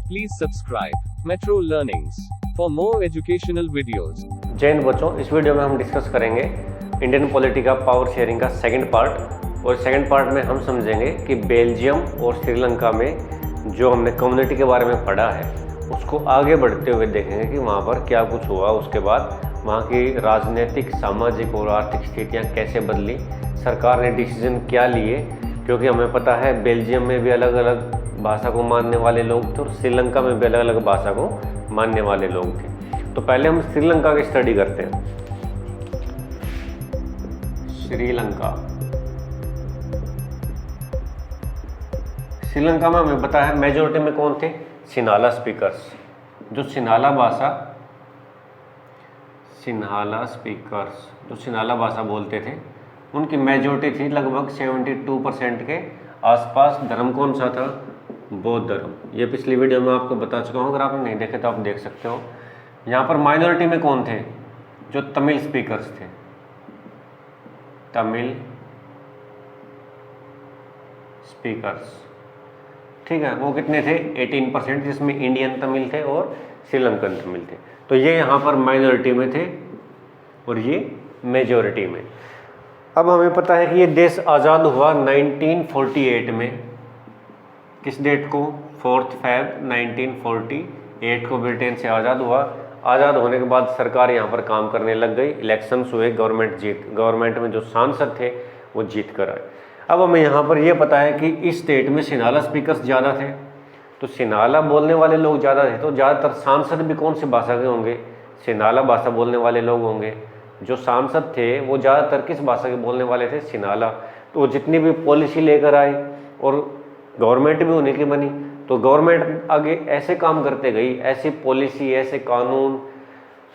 Please subscribe Metro Learnings for more educational videos. जय हिंद बच्चों, इस वीडियो में हम डिस्कस करेंगे इंडियन पॉलिटी का पावर शेयरिंग का सेकंड पार्ट। और सेकंड पार्ट में हम समझेंगे कि बेल्जियम और श्रीलंका में जो हमने कम्युनिटी के बारे में पढ़ा है उसको आगे बढ़ते हुए देखेंगे कि वहाँ पर क्या कुछ हुआ, उसके बाद वहाँ की राजनीतिक, सामाजिक और आर्थिक स्थितियाँ कैसे बदली, सरकार ने डिसीजन क्या लिए। क्योंकि हमें पता है बेल्जियम में भी अलग अलग भाषा को मानने वाले लोग थे और श्रीलंका में भी अलग अलग भाषा को मानने वाले लोग थे। तो पहले हम श्रीलंका की स्टडी करते हैं। श्रीलंका में हमें पता है मेजोरिटी में कौन थे? सिन्हाला स्पीकर्स। जो सिन्हाला भाषा बोलते थे उनकी मेजोरिटी थी, लगभग 72% के आसपास। धर्म कौन सा था? बौद्ध धर्म। ये पिछली वीडियो में आपको बता चुका हूँ, अगर आपने नहीं देखे तो आप देख सकते हो। यहाँ पर माइनॉरिटी में कौन थे? जो तमिल स्पीकर्स थे। तमिल स्पीकर्स, ठीक है, वो कितने थे? 18%, जिसमें इंडियन तमिल थे और श्रीलंकन तमिल थे। तो ये यहाँ पर माइनॉरिटी में थे और ये मेजॉरिटी में। अब हमें पता है कि ये देश आज़ाद हुआ 1948 में। किस डेट को? 4 फरवरी 1948 को ब्रिटेन से आज़ाद हुआ। आज़ाद होने के बाद सरकार यहाँ पर काम करने लग गई, इलेक्शंस हुए, गवर्नमेंट में जो सांसद थे वो जीत कर आए। अब हमें यहाँ पर ये पता है कि इस स्टेट में सिन्हाला स्पीकर्स ज़्यादा थे, तो सिन्हाला बोलने वाले लोग ज़्यादा थे, तो ज़्यादातर सांसद भी कौन सी भाषा के होंगे? सिन्हाला भाषा बोलने वाले लोग होंगे। जो सांसद थे वो ज़्यादातर किस भाषा के बोलने वाले थे? सिन्हाला। तो जितनी भी पॉलिसी लेकर आए और गवर्नमेंट भी उन्हीं की बनी, तो गवर्नमेंट आगे ऐसे काम करते गई, ऐसी पॉलिसी, ऐसे कानून,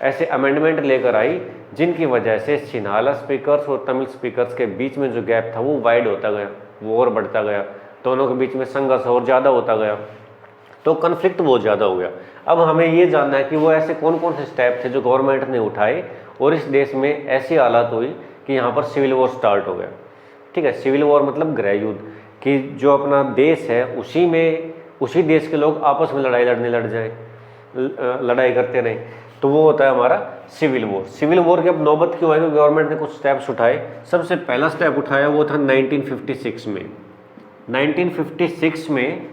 ऐसे अमेंडमेंट लेकर आई जिनकी वजह से सिन्हाला स्पीकर्स और तमिल स्पीकर्स के बीच में जो गैप था वो वाइड होता गया, वो और बढ़ता गया। दोनों के बीच में संघर्ष और ज़्यादा होता गया, तो कन्फ्लिक्ट बहुत ज़्यादा हो गया। अब हमें ये जानना है कि वो ऐसे कौन कौन से स्टेप थे जो गवर्नमेंट ने उठाए और इस देश में ऐसी हालत हुई कि यहाँ पर सिविल वॉर स्टार्ट हो गया। ठीक है, सिविल वॉर मतलब गृह युद्ध, कि जो अपना देश है उसी देश के लोग आपस में लड़ाई करते रहे, तो वो होता है हमारा सिविल वॉर। सिविल वॉर की अब नौबत क्यों आई? गवर्नमेंट ने कुछ स्टेप्स उठाए। सबसे पहला स्टेप उठाया वो था 1956 में। 1956 में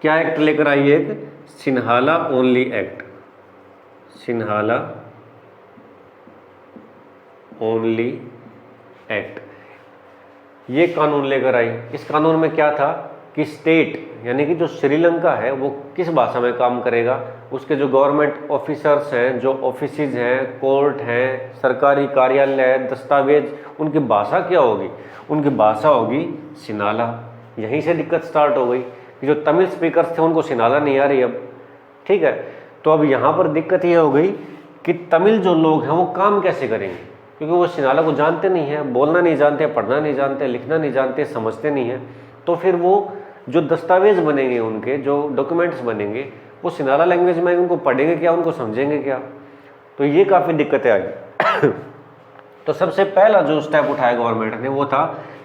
क्या एक्ट लेकर आई? एक Sinhala only act. Sinhala only act, ये कानून लेकर आई। इस कानून में क्या था कि स्टेट यानी कि जो श्रीलंका है वो किस भाषा में काम करेगा, उसके जो गवर्नमेंट ऑफिसर्स हैं, जो ऑफिसेज हैं, कोर्ट हैं, सरकारी कार्यालय, दस्तावेज, उनकी भाषा क्या होगी? उनकी भाषा होगी सिन्हाला। यहीं से दिक्कत स्टार्ट हो गई कि जो तमिल स्पीकर्स थे उनको सिन्हाला नहीं आ रही अब। ठीक है, तो अब यहाँ पर दिक्कत ये हो गई कि तमिल जो लोग हैं वो काम कैसे करेंगे, क्योंकि वो सिन्हाला को जानते नहीं हैं, बोलना नहीं जानते, पढ़ना नहीं जानते, लिखना नहीं जानते, समझते नहीं हैं। तो फिर वो जो दस्तावेज बनेंगे, उनके जो डॉक्यूमेंट्स बनेंगे, वो सिन्हाला लैंग्वेज में, उनको पढ़ेंगे क्या, उनको समझेंगे क्या? तो ये काफ़ी दिक्कतें आई। तो सबसे पहला जो स्टेप उठाया गवर्नमेंट ने वो था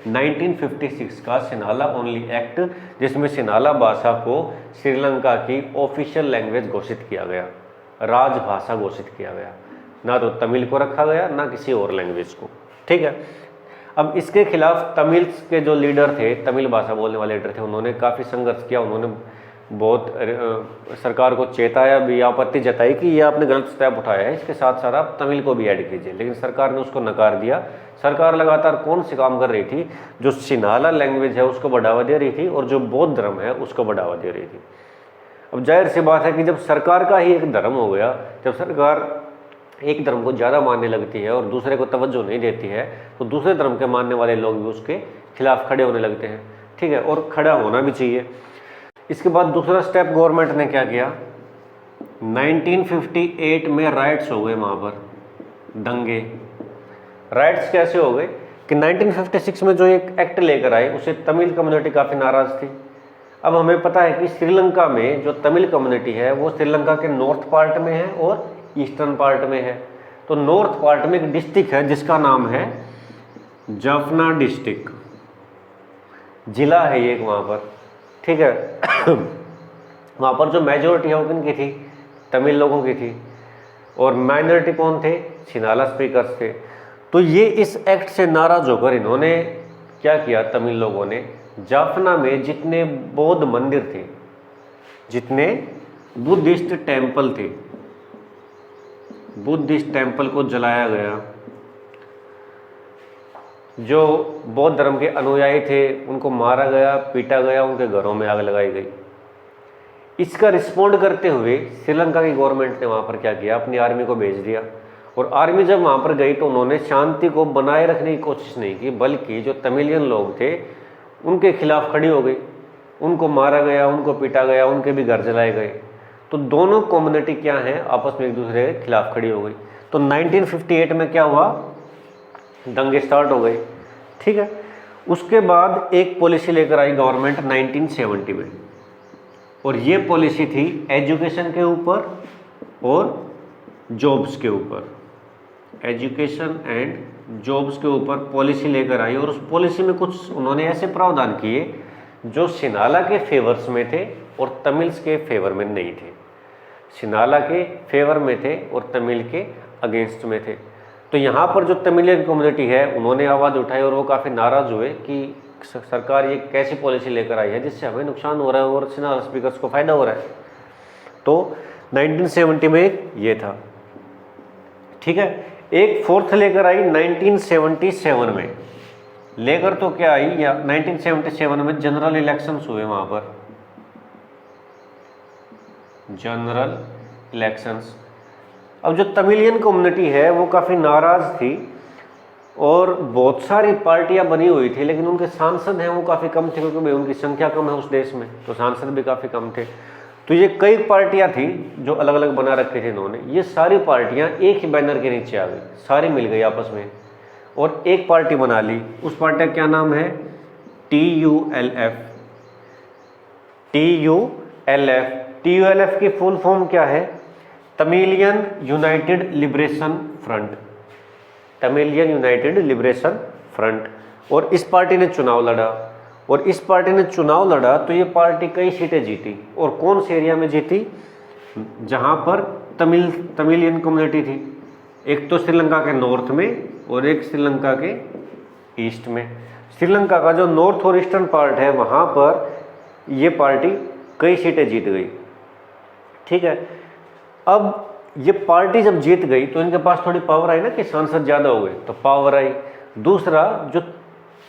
1956 का सिन्हाला ओनली एक्ट, जिसमें सिन्हाला भाषा को श्रीलंका की ऑफिशियल लैंग्वेज घोषित किया गया, राजभाषा घोषित किया गया। ना तो तमिल को रखा गया, ना किसी और लैंग्वेज को। ठीक है, अब इसके खिलाफ तमिल के जो लीडर थे, तमिल भाषा बोलने वाले लीडर थे, उन्होंने काफ़ी संघर्ष किया। उन्होंने बहुत सरकार को चेताया भी, आपत्ति जताई कि ये आपने गलत स्टेप उठाया है, इसके साथ साथ आप तमिल को भी ऐड कीजिए, लेकिन सरकार ने उसको नकार दिया। सरकार लगातार कौन से काम कर रही थी? जो सिन्हाला लैंग्वेज है उसको बढ़ावा दे रही थी और जो बौद्ध धर्म है उसको बढ़ावा दे रही थी। अब जाहिर सी बात है कि जब सरकार का ही एक धर्म हो गया, जब सरकार एक धर्म को ज़्यादा मानने लगती है और दूसरे को तवज्जो नहीं देती है, तो दूसरे धर्म के मानने वाले लोग भी उसके खिलाफ खड़े होने लगते हैं। ठीक है, और खड़ा होना भी चाहिए। इसके बाद दूसरा स्टेप गवर्नमेंट ने क्या किया? 1958 में राइट्स हो गए, वहाँ पर दंगे। राइट्स कैसे हो गए कि 1956 में जो एक एक्ट लेकर आए उसे तमिल कम्युनिटी काफ़ी नाराज़ थी। अब हमें पता है कि श्रीलंका में जो तमिल कम्युनिटी है वो श्रीलंका के नॉर्थ पार्ट में है और ईस्टर्न पार्ट में है। तो नॉर्थ पार्ट में एक डिस्ट्रिक्ट है जिसका नाम है जाफना डिस्ट्रिक्ट, जिला है ये एक वहाँ पर। ठीक है। वहाँ पर जो मेजोरिटी है वो किन की थी, तमिल लोगों की थी, और माइनॉरिटी कौन थे, छिनाला स्पीकर्स थे। तो ये इस एक्ट से नाराज होकर इन्होंने क्या किया, तमिल लोगों ने जाफना में जितने बौद्ध मंदिर थे, जितने बुद्धिस्ट टेम्पल थे, बुद्धिस्ट टेम्पल को जलाया गया। जो बौद्ध धर्म के अनुयायी थे उनको मारा गया, पीटा गया, उनके घरों में आग लगाई गई। इसका रिस्पॉन्ड करते हुए श्रीलंका की गवर्नमेंट ने वहाँ पर क्या किया, अपनी आर्मी को भेज दिया। और आर्मी जब वहाँ पर गई तो उन्होंने शांति को बनाए रखने की कोशिश नहीं की, बल्कि जो तमिलियन लोग थे उनके खिलाफ खड़ी हो गई, उनको मारा गया, उनको पीटा गया, उनके भी घर जलाए गए। तो दोनों कम्युनिटी क्या हैं, आपस में एक दूसरे के खिलाफ खड़ी हो गई। तो 1958 में क्या हुआ, दंगे स्टार्ट हो गए। ठीक है, उसके बाद एक पॉलिसी लेकर आई गवर्नमेंट 1970 में, और ये पॉलिसी थी एजुकेशन के ऊपर और जॉब्स के ऊपर, एजुकेशन एंड जॉब्स के ऊपर पॉलिसी लेकर आई। और उस पॉलिसी में कुछ उन्होंने ऐसे प्रावधान किए जो सिनाला के फेवर्स में थे और तमिल्स के फेवर में नहीं थे, सिनाला के फेवर में थे और तमिल के अगेंस्ट में थे। तो यहाँ पर जो तमिलियन कम्युनिटी है उन्होंने आवाज़ उठाई और वो काफ़ी नाराज़ हुए कि सरकार ये कैसी पॉलिसी लेकर आई है जिससे हमें नुकसान हो रहा है और सिनाला स्पीकर्स को फ़ायदा हो रहा है। तो 1970 में ये था। ठीक है, एक फोर्थ लेकर आई 1977 में, लेकर तो क्या आई, या 1977 में जनरल इलेक्शंस हुए वहाँ पर, जनरल इलेक्शंस। अब जो तमिलियन कम्युनिटी है वो काफ़ी नाराज़ थी और बहुत सारी पार्टियां बनी हुई थी, लेकिन उनके सांसद हैं वो काफ़ी कम थे, क्योंकि उनकी संख्या कम है उस देश में, तो सांसद भी काफ़ी कम थे। तो ये कई पार्टियां थी जो अलग अलग बना रखी थी इन्होंने। ये सारी पार्टियां एक ही बैनर के नीचे आ गई, सारी मिल गई आपस में और एक पार्टी बना ली। उस पार्टी का क्या नाम है, TULF। TULF की फुल फॉर्म क्या है, Tamilian United liberation front, Tamilian United liberation front. और इस पार्टी ने चुनाव लड़ा, और इस पार्टी ने चुनाव लड़ा तो ये पार्टी कई सीटें जीती। और कौन से एरिया में जीती, जहाँ पर तमिलियन कम्युनिटी थी, एक तो श्रीलंका के नॉर्थ में और एक श्रीलंका के ईस्ट में। श्रीलंका का जो नॉर्थ और ईस्टर्न पार्ट है वहाँ पर ये पार्टी कई सीटें जीत गई। ठीक है, अब ये पार्टी जब जीत गई तो इनके पास थोड़ी पावर आई ना कि सांसद ज़्यादा हो गए, तो पावर आई। दूसरा, जो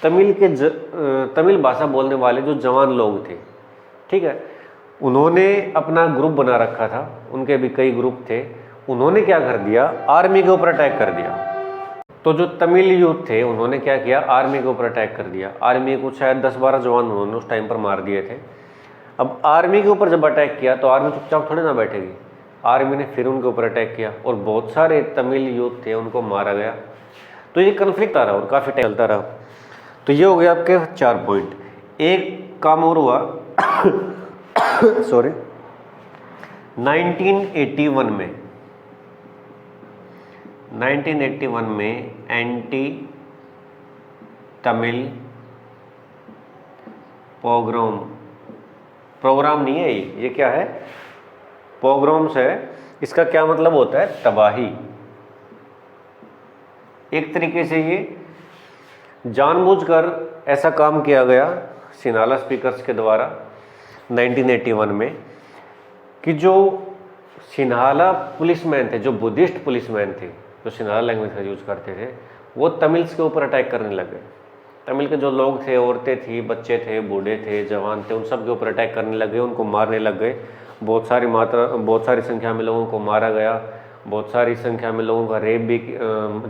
तमिल भाषा बोलने वाले जो जवान लोग थे, ठीक है, उन्होंने अपना ग्रुप बना रखा था, उनके भी कई ग्रुप थे, उन्होंने क्या कर दिया, आर्मी के ऊपर अटैक कर दिया। तो जो तमिल यूथ थे उन्होंने क्या किया, आर्मी के ऊपर अटैक कर दिया। आर्मी को शायद 10-12 जवान उन्होंने उस टाइम पर मार दिए थे। अब आर्मी के ऊपर जब अटैक किया तो आर्मी चुपचाप थोड़ी ना बैठेगी, आर्मी ने फिर उनके ऊपर अटैक किया और बहुत सारे तमिल यूथ थे उनको मारा गया। तो ये कन्फ्लिक्ट आ रहा और काफ़ी टाइम चलता रहा। तो ये हो गया आपके 4 पॉइंट। एक काम और हुआ सॉरी, 1981 में एंटी तमिल प्रोग्राम नहीं है, ये क्या है, पोग्राम्स है। इसका क्या मतलब होता है, तबाही। एक तरीके से ये जानबूझकर ऐसा काम किया गया सिनाला स्पीकर्स के द्वारा 1981 में कि जो सिन्हाला पुलिसमैन थे, जो बुद्धिस्ट पुलिसमैन थे, जो सिन्हाला लैंग्वेज का यूज़ करते थे, वो तमिल्स के ऊपर अटैक करने लगे। तमिल के जो लोग थे, औरतें थी, बच्चे थे, बूढ़े थे, जवान थे, उन सब के ऊपर अटैक करने लगे, उनको मारने लग गए। बहुत सारी संख्या में लोगों को मारा गया, बहुत सारी संख्या में लोगों का रेप भी,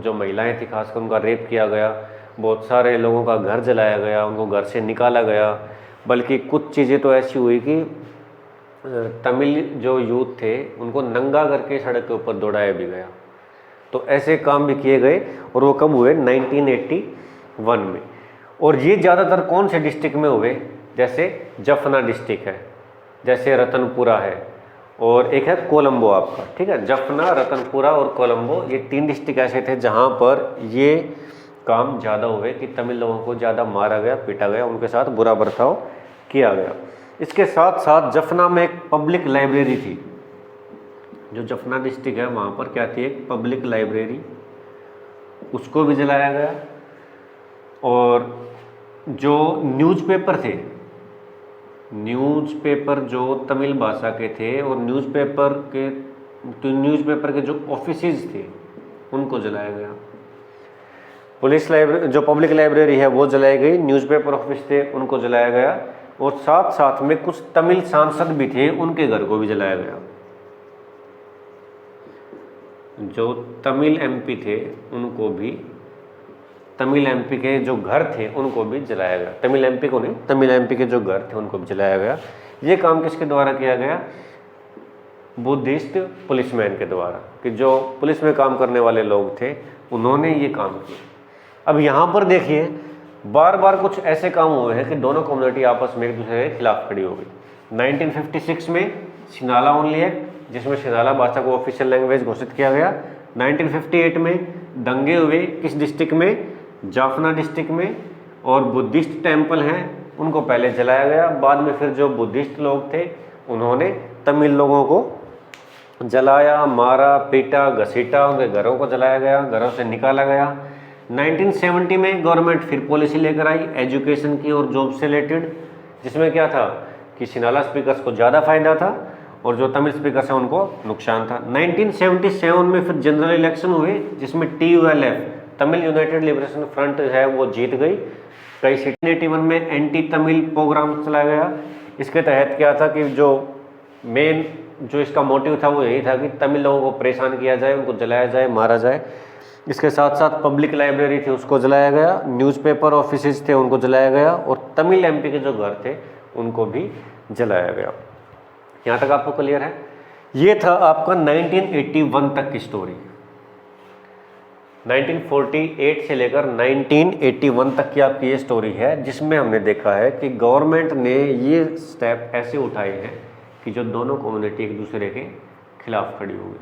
जो महिलाएं थी खासकर उनका रेप किया गया, बहुत सारे लोगों का घर जलाया गया, उनको घर से निकाला गया। बल्कि कुछ चीज़ें तो ऐसी हुई कि तमिल जो यूथ थे उनको नंगा करके सड़क के ऊपर दौड़ाया भी गया। तो ऐसे काम भी किए गए और वो कब हुए, 1981 में। और ये ज़्यादातर कौन से डिस्ट्रिक्ट में हुए, जैसे जफना डिस्ट्रिक्ट है, जैसे रतनपुरा है, और एक है कोलंबो आपका। ठीक है, जफना, रतनपुरा और कोलंबो, ये 3 डिस्ट्रिक्ट ऐसे थे जहाँ पर ये काम ज़्यादा हुए कि तमिल लोगों को ज़्यादा मारा गया, पीटा गया, उनके साथ बुरा बर्ताव किया गया। इसके साथ साथ जफना में एक पब्लिक लाइब्रेरी थी, जो जफना डिस्ट्रिक्ट है वहाँ पर क्या थी, एक पब्लिक लाइब्रेरी, उसको भी जलाया गया। और जो न्यूज़पेपर थे, न्यूज़पेपर जो तमिल भाषा के थे, और न्यूज़पेपर के जो ऑफिसेज थे उनको जलाया गया। पुलिस लाइब्रेरी, जो पब्लिक लाइब्रेरी है वो जलाई गई, न्यूज़पेपर ऑफिस थे उनको जलाया गया, और साथ साथ में कुछ तमिल सांसद भी थे उनके घर को भी जलाया गया। जो तमिल एमपी थे उनको भी, तमिल एमपी के जो घर थे उनको भी जलाया गया। तमिल एमपी को नहीं, तमिल एमपी के जो घर थे उनको भी जलाया गया। ये काम किसके द्वारा किया गया? बुद्धिस्ट पुलिसमैन के द्वारा, कि जो पुलिस में काम करने वाले लोग थे उन्होंने ये काम किया। अब यहाँ पर देखिए बार बार कुछ ऐसे काम हुए हैं कि दोनों कम्युनिटी आपस में एक दूसरे के खिलाफ खड़ी हो गई। 1956 में शिनाला ओनली एक्ट, जिसमें शिनाला भाषा को ऑफिशियल लैंग्वेज घोषित किया गया। 1958 में दंगे हुए किस डिस्ट्रिक्ट में? जाफना डिस्ट्रिक्ट में, और बुद्धिस्ट टेम्पल हैं उनको पहले जलाया गया। बाद में फिर जो बुद्धिस्ट लोग थे उन्होंने तमिल लोगों को जलाया, मारा, पीटा, घसीटा, उनके घरों को जलाया गया, घरों से निकाला गया। 1970 में गवर्नमेंट फिर पॉलिसी लेकर आई एजुकेशन की और जॉब से रिलेटेड, जिसमें क्या था कि शिनाला स्पीकर्स को ज़्यादा फायदा था और जो तमिल स्पीकर्स हैं उनको नुकसान था। 1977 में फिर जनरल इलेक्शन हुए, जिसमें TULF, Tamil United liberation front है, वो जीत गई। कई सिटी 81 में एंटी तमिल प्रोग्राम चलाया गया। इसके तहत क्या था कि जो मेन जो इसका मोटिव था वो यही था कि तमिल लोगों को परेशान किया जाए, उनको जलाया जाए, मारा जाए। इसके साथ साथ पब्लिक लाइब्रेरी थी उसको जलाया गया, न्यूज़पेपर ऑफिसेज थे उनको जलाया गया, और तमिल एमपी के जो घर थे उनको भी जलाया गया। यहाँ तक आपको क्लियर है? ये था आपका 1981 तक की स्टोरी। 1948 से लेकर 1981 तक की आपकी ये स्टोरी है, जिसमें हमने देखा है कि गवर्नमेंट ने ये स्टेप ऐसे उठाए हैं कि जो दोनों कम्युनिटी एक दूसरे के खिलाफ खड़ी हो गई।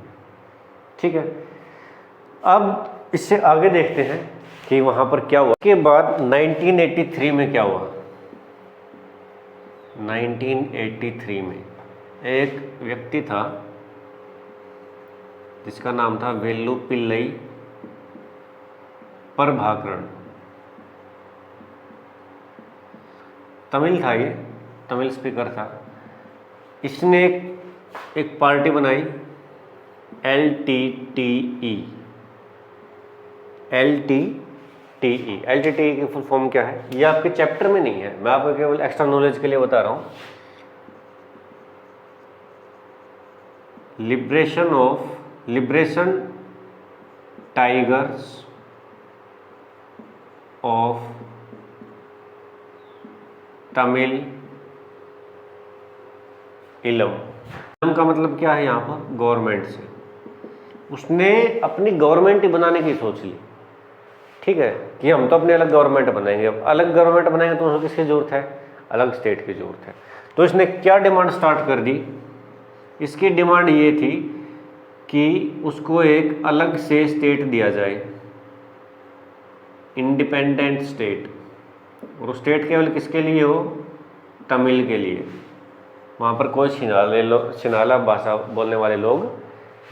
ठीक है, अब इससे आगे देखते हैं कि वहाँ पर क्या हुआ। के बाद 1983 में क्या हुआ? 1983 में एक व्यक्ति था जिसका नाम था वेल्लू पिल्लई प्रभाकरण। तमिल था, ये तमिल स्पीकर था। इसने एक पार्टी बनाई LTTE। LTTE की फुल फॉर्म क्या है? ये आपके चैप्टर में नहीं है, मैं आपको केवल एक्स्ट्रा नॉलेज के लिए बता रहा हूँ। लिबरेशन टाइगर्स ऑफ तमिल इलम का मतलब क्या है यहाँ पर? गवर्नमेंट से। उसने अपनी गवर्नमेंट ही बनाने की सोच ली। ठीक है, कि हम तो अपनी अलग गवर्नमेंट बनाएंगे। अब अलग गवर्नमेंट बनाएंगे तो उसको किसकी जरूरत है? अलग स्टेट की जरूरत है। तो इसने क्या डिमांड स्टार्ट कर दी? इसकी डिमांड ये थी कि उसको एक अलग से स्टेट दिया जाए, इंडिपेंडेंट स्टेट। और स्टेट केवल किसके लिए हो? तमिल के लिए। वहाँ पर कोई शिनाला भाषा बोलने वाले लोग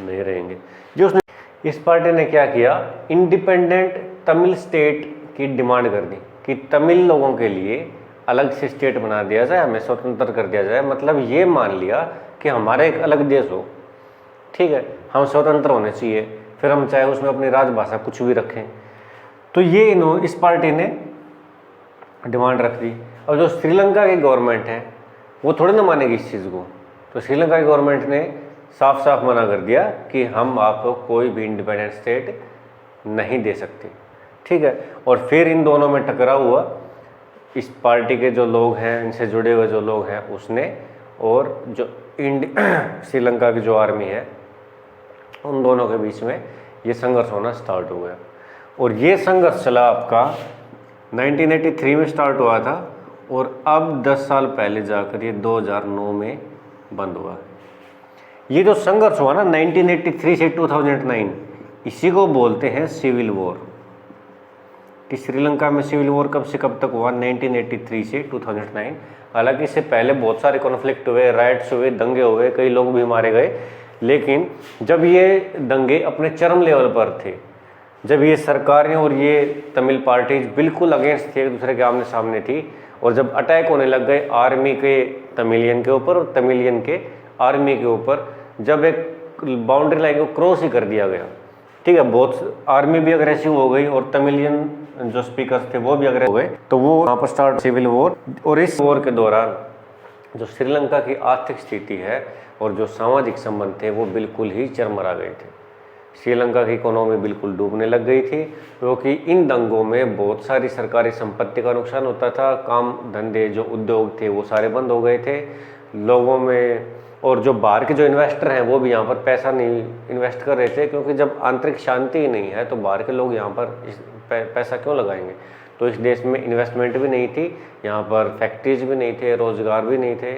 नहीं रहेंगे। जो उसने, इस पार्टी ने क्या किया? इंडिपेंडेंट तमिल स्टेट की डिमांड कर दी कि तमिल लोगों के लिए अलग से स्टेट बना दिया जाए, हमें स्वतंत्र कर दिया जाए। मतलब ये मान लिया कि हमारा एक अलग देश हो, ठीक है, हम स्वतंत्र होने चाहिए, फिर हम चाहे उसमें अपनी राजभाषा कुछ भी रखें। तो ये इस पार्टी ने डिमांड रख दी। और जो श्रीलंका की गवर्नमेंट है वो थोड़ी ना मानेगी इस चीज़ को। तो श्रीलंका की गवर्नमेंट ने साफ साफ मना कर दिया कि हम आपको कोई भी इंडिपेंडेंट स्टेट नहीं दे सकते। ठीक है, और फिर इन दोनों में टकराव हुआ। इस पार्टी के जो लोग हैं, इनसे जुड़े हुए जो लोग हैं उसने, और जो श्रीलंका की जो आर्मी है, उन दोनों के बीच में ये संघर्ष होना स्टार्ट हो गया। और ये संघर्ष चला आपका 1983 में स्टार्ट हुआ था, और अब 10 साल पहले जाकर ये 2009 में बंद हुआ। ये जो संघर्ष हुआ ना 1983 से 2009, इसी को बोलते हैं सिविल वॉर। कि श्रीलंका में सिविल वॉर कब से कब तक हुआ? 1983 से 2009। हालांकि इससे पहले बहुत सारे कॉन्फ्लिक्ट हुए, राइट्स हुए, दंगे हुए, कई लोग भी मारे गए, लेकिन जब ये दंगे अपने चरम लेवल पर थे, जब ये सरकारें और ये तमिल पार्टीज बिल्कुल अगेंस्ट थे, एक दूसरे के आमने सामने थी, और जब अटैक होने लग गए आर्मी के तमिलियन के ऊपर और तमिलियन के आर्मी के ऊपर, जब एक बाउंड्री लाइन को क्रॉस ही कर दिया गया, ठीक है, बहुत आर्मी भी अग्रेसिव हो गई और तमिलियन जो स्पीकर्स थे वो भी अग्रेसिव हो गए, तो वो वहाँ पर स्टार्ट सिविल वॉर। और इस वॉर के दौरान जो श्रीलंका की आर्थिक स्थिति है और जो सामाजिक संबंध थे वो बिल्कुल ही चरमरा गए थे। श्रीलंका की इकोनॉमी बिल्कुल डूबने लग गई थी, क्योंकि इन दंगों में बहुत सारी सरकारी संपत्ति का नुकसान होता था, काम धंधे जो उद्योग थे वो सारे बंद हो गए थे लोगों में, और जो बाहर के जो इन्वेस्टर हैं वो भी यहाँ पर पैसा नहीं इन्वेस्ट कर रहे थे, क्योंकि जब आंतरिक शांति ही नहीं है तो बाहर के लोग यहाँ पर पैसा क्यों लगाएंगे। तो इस देश में इन्वेस्टमेंट भी नहीं थी, यहाँ पर फैक्ट्रीज भी नहीं थे, रोज़गार भी नहीं थे,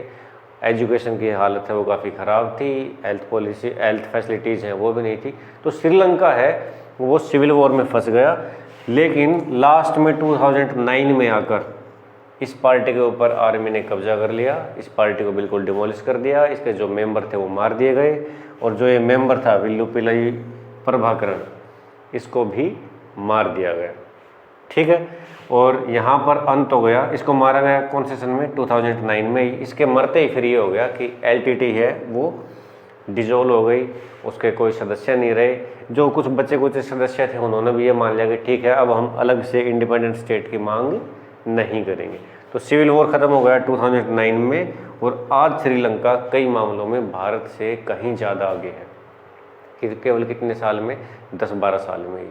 एजुकेशन की हालत है वो काफ़ी ख़राब थी, हेल्थ फैसिलिटीज़ हैं वो भी नहीं थी। तो श्रीलंका है वो सिविल वॉर में फंस गया, लेकिन लास्ट में 2009 में आकर इस पार्टी के ऊपर आर्मी ने कब्जा कर लिया, इस पार्टी को बिल्कुल डिमोलिश कर दिया, इसके जो मेंबर थे वो मार दिए गए, और जो ये मेंबर था विल्लुपिल्लई प्रभाकरन, इसको भी मार दिया गया, ठीक है। और यहाँ पर अंत हो गया, इसको मारा गया कौन से सन में, 2009 में ही। इसके मरते ही फिर ये हो गया कि LTT है वो डिजोल्व हो गई, उसके कोई सदस्य नहीं रहे, जो कुछ बच्चे कुछ सदस्य थे उन्होंने भी ये मान लिया कि ठीक है अब हम अलग से इंडिपेंडेंट स्टेट की मांग नहीं करेंगे। तो सिविल वॉर ख़त्म हो गया 2009 में, और आज श्रीलंका कई मामलों में भारत से कहीं ज़्यादा आगे है, केवल कितने साल में, 10-12 साल में ही।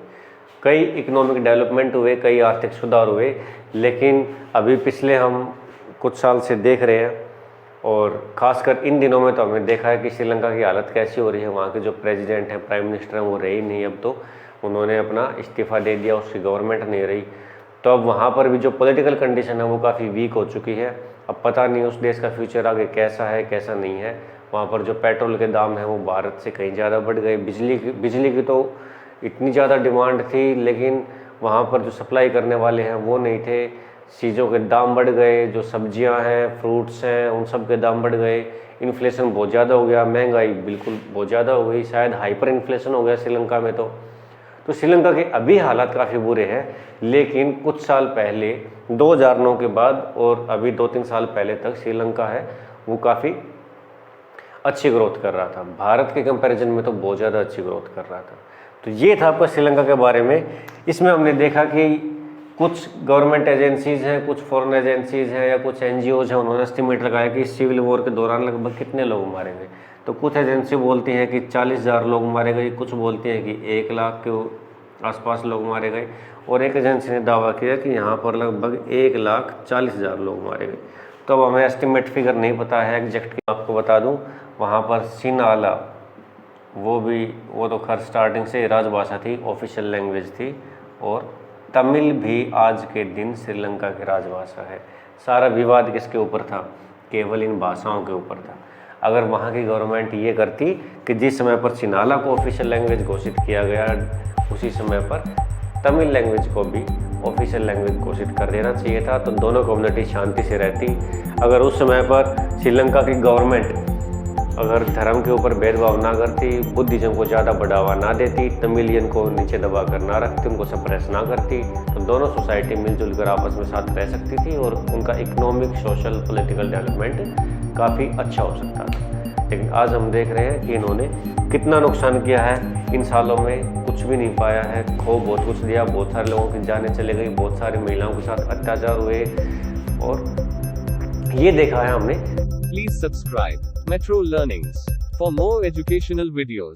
कई इकोनॉमिक डेवलपमेंट हुए, कई आर्थिक सुधार हुए, लेकिन अभी पिछले हम कुछ साल से देख रहे हैं, और ख़ासकर इन दिनों में तो हमने देखा है कि श्रीलंका की हालत कैसी हो रही है। वहाँ के जो प्रेसिडेंट हैं, प्राइम मिनिस्टर हैं, वो रहे ही नहीं, अब तो उन्होंने अपना इस्तीफ़ा दे दिया, उसकी गवर्नमेंट नहीं रही। तो अब वहाँ पर भी जो पॉलिटिकल कंडीशन है वो काफ़ी वीक हो चुकी है। अब पता नहीं उस देश का फ्यूचर आगे कैसा है कैसा नहीं है। वहाँ पर जो पेट्रोल के दाम हैं वो भारत से कहीं ज़्यादा बढ़ गए, बिजली की तो इतनी ज़्यादा डिमांड थी, लेकिन वहाँ पर जो सप्लाई करने वाले हैं वो नहीं थे, चीज़ों के दाम बढ़ गए, जो सब्जियां हैं, फ्रूट्स हैं, उन सब के दाम बढ़ गए, इन्फ्लेशन बहुत ज़्यादा हो गया, महंगाई बिल्कुल बहुत ज़्यादा हो गई, शायद हाइपर इन्फ्लेशन हो गया श्रीलंका में। तो श्रीलंका के अभी हालात काफ़ी बुरे हैं, लेकिन कुछ साल पहले 2009 के बाद और अभी 2-3 साल पहले तक श्रीलंका है वो काफ़ी अच्छी ग्रोथ कर रहा था, भारत के कंपैरिजन में तो बहुत ज़्यादा अच्छी ग्रोथ कर रहा था। तो ये था आपका श्रीलंका के बारे में। इसमें हमने देखा कि कुछ गवर्नमेंट एजेंसीज़ हैं, कुछ फॉरेन एजेंसीज़ हैं या कुछ NGOs हैं, उन्होंने एस्टिमेट लगाया कि इस सिविल वॉर के दौरान लगभग कितने लोग मारे गए। तो कुछ एजेंसी बोलती हैं कि 40,000 लोग मारे गए, कुछ बोलती हैं कि 1 लाख के आसपास लोग मारे गए, और एक एजेंसी ने दावा किया कि यहाँ पर लगभग 1,40,000 लोग मारे गए। तो अब हमें एस्टिमेट फिगर नहीं पता है एग्जैक्ट की। आपको बता दूँ वहाँ पर सिनाला वो तो खैर स्टार्टिंग से राजभाषा थी, ऑफिशियल लैंग्वेज थी, और तमिल भी आज के दिन श्रीलंका की राजभाषा है। सारा विवाद किसके ऊपर था, केवल इन भाषाओं के ऊपर था। अगर वहाँ की गवर्नमेंट ये करती कि जिस समय पर सिनाला को ऑफिशियल लैंग्वेज घोषित किया गया उसी समय पर तमिल लैंग्वेज को भी ऑफिशियल लैंग्वेज घोषित कर देना चाहिए था, तो दोनों कम्युनिटी शांति से रहती। अगर उस समय पर श्रीलंका की गवर्नमेंट अगर धर्म के ऊपर भेदभाव ना करती, बुद्धिज्म को ज़्यादा बढ़ावा ना देती, तमिलियन को नीचे दबा कर ना रखती, उनको सप्रेस ना करती, तो दोनों सोसाइटी मिलजुल कर आपस में साथ रह सकती थी और उनका इकोनॉमिक, सोशल, पॉलिटिकल डेवलपमेंट काफ़ी अच्छा हो सकता था। लेकिन आज हम देख रहे हैं कि इन्होंने कितना नुकसान किया है। इन सालों में कुछ भी नहीं पाया है, खो बहुत कुछ दिया, बहुत सारे लोगों की जानें चले गई, बहुत सारी महिलाओं के साथ अत्याचार हुए, और ये देखा है हमने। Please subscribe Metro Learnings for more educational videos.